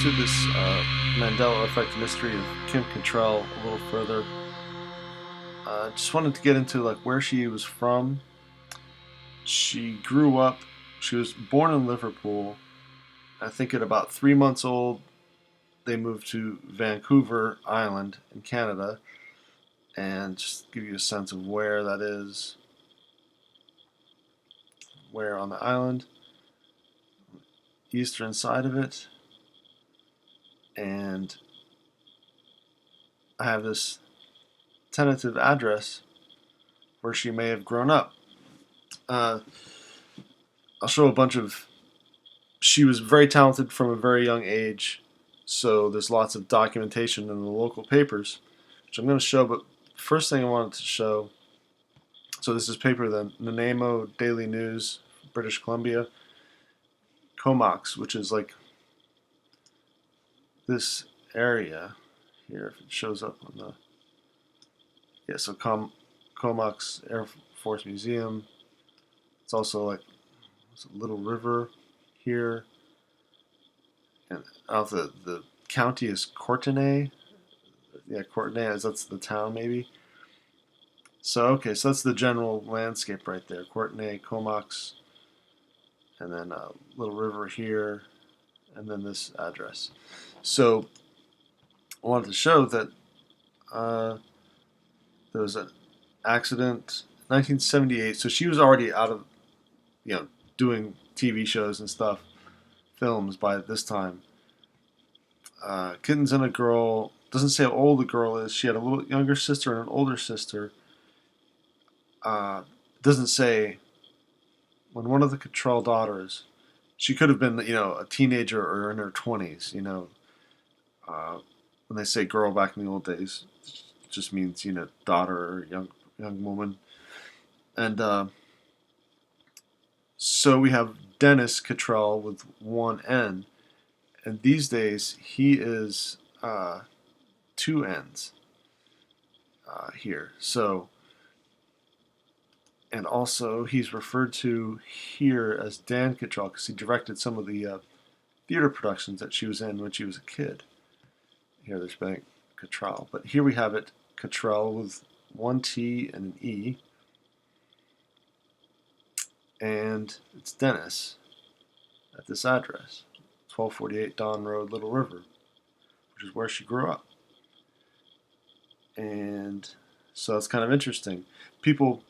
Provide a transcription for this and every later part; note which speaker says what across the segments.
Speaker 1: into this Mandela effect mystery of Kim Catrell a little further. Just wanted to get into like where she was from. She grew up. She was born in Liverpool. I think at about 3 months old, they moved to Vancouver Island in Canada. And just to give you a sense of where that is, where on the island, eastern side of it. And I have this tentative address where she may have grown up. Uh, I'll show a bunch of. She was very talented from a very young age, so there's lots of documentation in the local papers, which I'm going to show. But first thing I wanted to show. So this is paper, the Nanaimo Daily News, British Columbia, Comox, which is like this area here. If it shows up on the so Comox Air Force Museum. It's also like it's a little river here, and out the county is Courtenay. Yeah, Courtenay, that's the town maybe. So okay, so that's the general landscape right there. Courtenay, Comox, and then a little river here, and then this address. So I wanted to show that there was an accident 1978. So she was already out of, doing TV shows and stuff, films by this time. Kittens and a girl. Doesn't say how old the girl is. She had a little younger sister and an older sister. Doesn't say when one of the Cattrall daughters. She could have been, a teenager or in her 20s. When they say girl back in the old days, it just means daughter or young woman. And so we have Dennis Cattrall with one N, and these days he is two N's here. So, and also he's referred to here as Dan Cattrall because he directed some of the theater productions that she was in when she was a kid. Here they're spelling Cattrall, but here we have it Cattrall with one T and an E. And it's Dennis at this address, 1248 Don Road, Little River, which is where she grew up. And so it's kind of interesting. People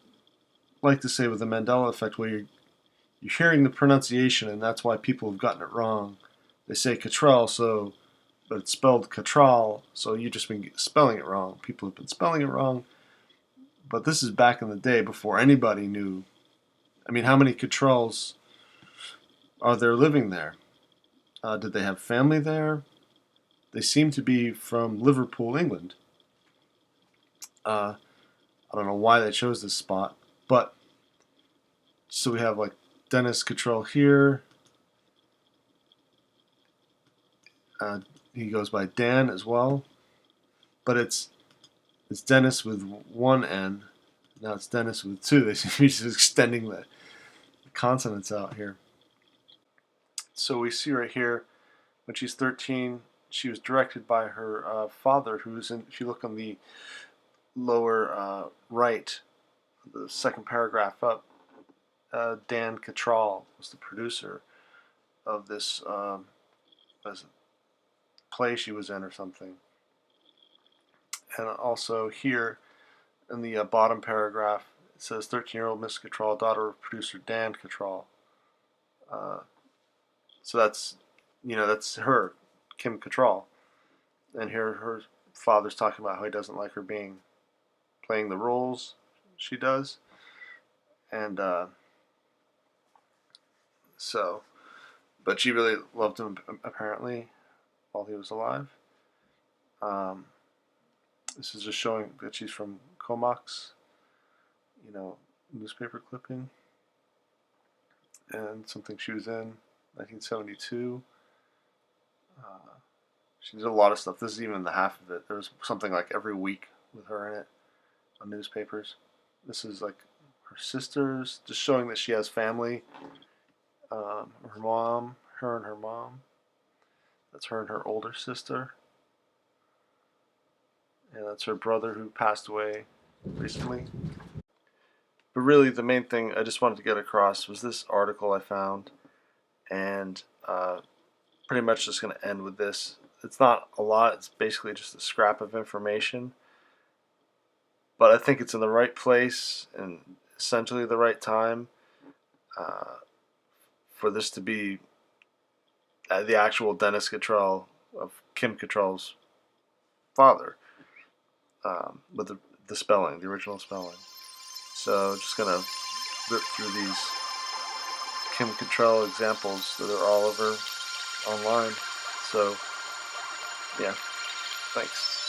Speaker 1: like to say with the Mandela effect, well, you're hearing the pronunciation, and that's why people have gotten it wrong. They say Cattrall, but it's spelled Cattrall, so you've just been spelling it wrong. People have been spelling it wrong. But this is back in the day before anybody knew. I mean, how many Cattralls are there living there? Did they have family there? They seem to be from Liverpool, England. I don't know why they chose this spot, but so we have like Dennis Cattrall here. He goes by Dan as well, but it's Dennis with one N. Now it's Dennis with two. They seem to be just extending the consonants out here. So we see right here, when she's 13, she was directed by her father, who's in, if you look on the lower right, the second paragraph up, Dan Cattrall was the producer of this play she was in or something. And also here, in the bottom paragraph, it says 13-year-old Miss Cattrall, daughter of producer Dan Cattrall. So that's her, Kim Catrell. And here her father's talking about how he doesn't like her playing the roles she does. And but she really loved him apparently while he was alive. This is just showing that she's from Comox, newspaper clipping, and something she was in 1972. She did a lot of stuff. This is even the half of it. There was something like every week with her in it on newspapers. This is like her sisters, just showing that she has family. Her mom, her and her mom. That's her and her older sister. And that's her brother who passed away recently. But really, the main thing I just wanted to get across was this article I found, and pretty much just going to end with this. It's not a lot, it's basically just a scrap of information, but I think it's in the right place and essentially the right time uh, for this to be the actual Dennis Cattrall of Kim Catrell's father, with the spelling, the original spelling. So just gonna rip through these Kim Catrell examples that are all over online. So yeah, thanks.